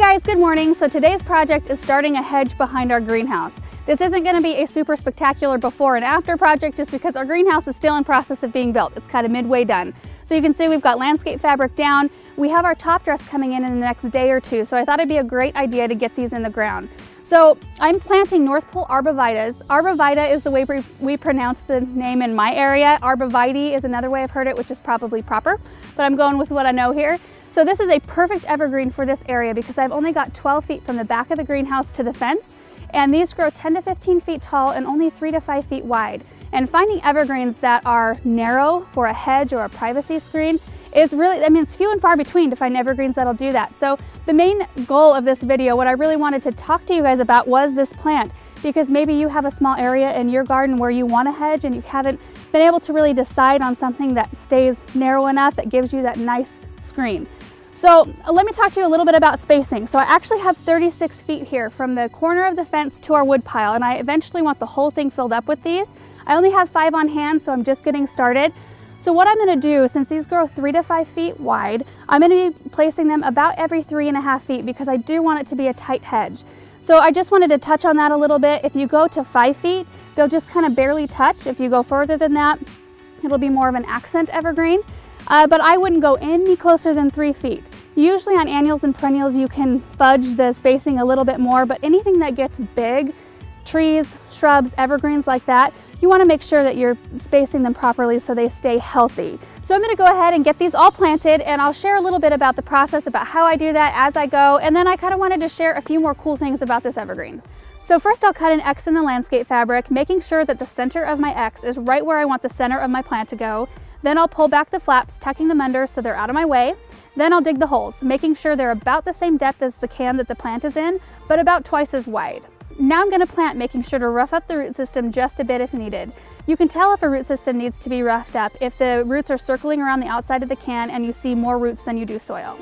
guys, good morning. So today's project is starting a hedge behind our greenhouse. This isn't going to be a super spectacular before and after project just because our greenhouse is still in process of being built. It's kind of midway done. So you can see we've got landscape fabric down. We have our top dress coming in the next day or two. So I thought it'd be a great idea to get these in the ground. So I'm planting North Pole Arborvitaes. Arborvitae is the way we pronounce the name in my area. Arborvitae is another way I've heard it, which is probably proper, but I'm going with what I know here. So this is a perfect evergreen for this area because I've only got 12 feet from the back of the greenhouse to the fence. And these grow 10 to 15 feet tall and only 3 to 5 feet wide. And finding evergreens that are narrow for a hedge or a privacy screen is really, it's few and far between to find evergreens that'll do that. So the main goal of this video, what I really wanted to talk to you guys about was this plant, because maybe you have a small area in your garden where you want a hedge and you haven't been able to really decide on something that stays narrow enough that gives you that nice screen. So let me talk to you a little bit about spacing. So I actually have 36 feet here from the corner of the fence to our wood pile, and I eventually want the whole thing filled up with these. I only have 5 on hand, so I'm just getting started. So what I'm gonna do, since these grow 3 to 5 feet wide, I'm gonna be placing them about every 3.5 feet because I do want it to be a tight hedge. So I just wanted to touch on that a little bit. If you go to 5 feet, they'll just kind of barely touch. If you go further than that, it'll be more of an accent evergreen. But I wouldn't go any closer than 3 feet. Usually on annuals and perennials, you can fudge the spacing a little bit more, but anything that gets big, trees, shrubs, evergreens like that, you want to make sure that you're spacing them properly so they stay healthy. So I'm going to go ahead and get these all planted, and I'll share a little bit about the process, about how I do that as I go, and then I kind of wanted to share a few more cool things about this evergreen. So first I'll cut an X in the landscape fabric, making sure that the center of my X is right where I want the center of my plant to go. Then I'll pull back the flaps, tucking them under so they're out of my way. Then I'll dig the holes, making sure they're about the same depth as the can that the plant is in, but about twice as wide. Now I'm going to plant, making sure to rough up the root system just a bit if needed. You can tell if a root system needs to be roughed up if the roots are circling around the outside of the can and you see more roots than you do soil.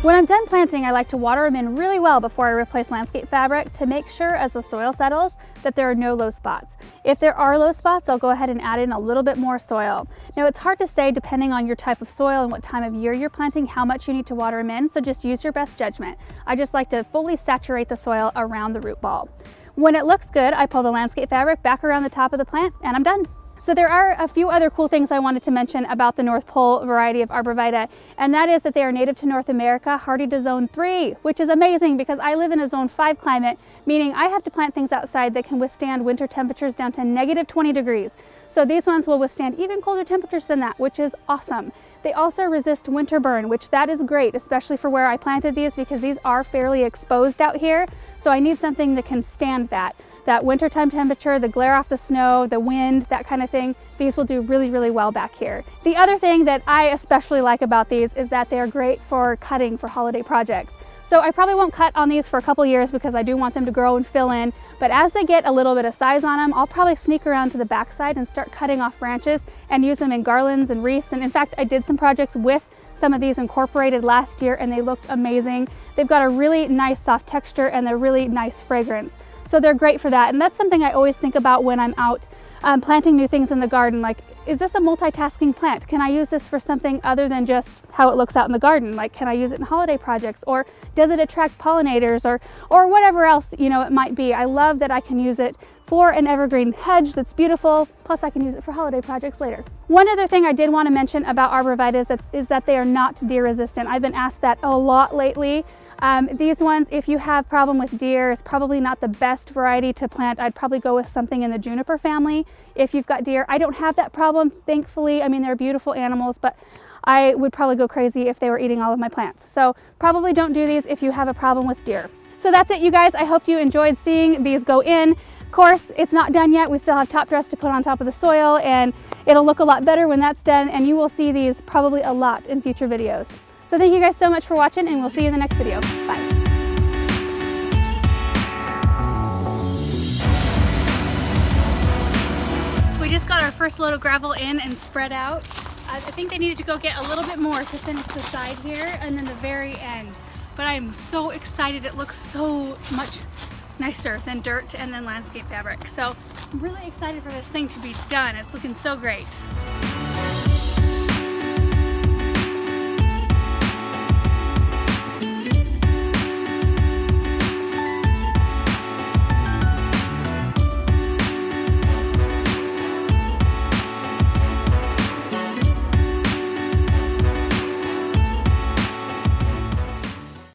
When I'm done planting, I like to water them in really well before I replace landscape fabric to make sure as the soil settles that there are no low spots. If there are low spots, I'll go ahead and add in a little bit more soil. Now it's hard to say depending on your type of soil and what time of year you're planting how much you need to water them in, so just use your best judgment. I just like to fully saturate the soil around the root ball. When it looks good, I pull the landscape fabric back around the top of the plant and I'm done. So there are a few other cool things I wanted to mention about the North Pole variety of Arborvitae, and that is that they are native to North America, hardy to zone 3, which is amazing because I live in a zone 5 climate, meaning I have to plant things outside that can withstand winter temperatures down to -20 degrees. So these ones will withstand even colder temperatures than that, which is awesome. They also resist winter burn, which that is great, especially for where I planted these because these are fairly exposed out here. So I need something that can stand that wintertime temperature, the glare off the snow, the wind, that kind of thing. These will do really, really well back here. The other thing that I especially like about these is that they're great for cutting for holiday projects. So I probably won't cut on these for a couple years because I do want them to grow and fill in, but as they get a little bit of size on them, I'll probably sneak around to the backside and start cutting off branches and use them in garlands and wreaths. And in fact, I did some projects with some of these incorporated last year and they looked amazing. They've got a really nice soft texture and they're really nice fragrance. So they're great for that. And that's something I always think about when I'm out planting new things in the garden. Like, is this a multitasking plant? Can I use this for something other than just how it looks out in the garden? Like, can I use it in holiday projects? Or does it attract pollinators or whatever else, it might be? I love that I can use it for an evergreen hedge that's beautiful, plus I can use it for holiday projects later. One other thing I did want to mention about Arborvitae is that they are not deer resistant. I've been asked that a lot lately. These ones, if you have problem with deer, is probably not the best variety to plant. I'd probably go with something in the juniper family. If you've got deer, I don't have that problem, thankfully. They're beautiful animals, but I would probably go crazy if they were eating all of my plants. So probably don't do these if you have a problem with deer. So that's it, you guys. I hope you enjoyed seeing these go in. Of course, it's not done yet. We still have top dress to put on top of the soil, and it'll look a lot better when that's done, and you will see these probably a lot in future videos. So thank you guys so much for watching, and we'll see you in the next video. Bye. We just got our first load of gravel in and spread out. I think they needed to go get a little bit more to finish the side here and then the very end. But I am so excited. It looks so much nicer than dirt and then landscape fabric. So I'm really excited for this thing to be done. It's looking so great.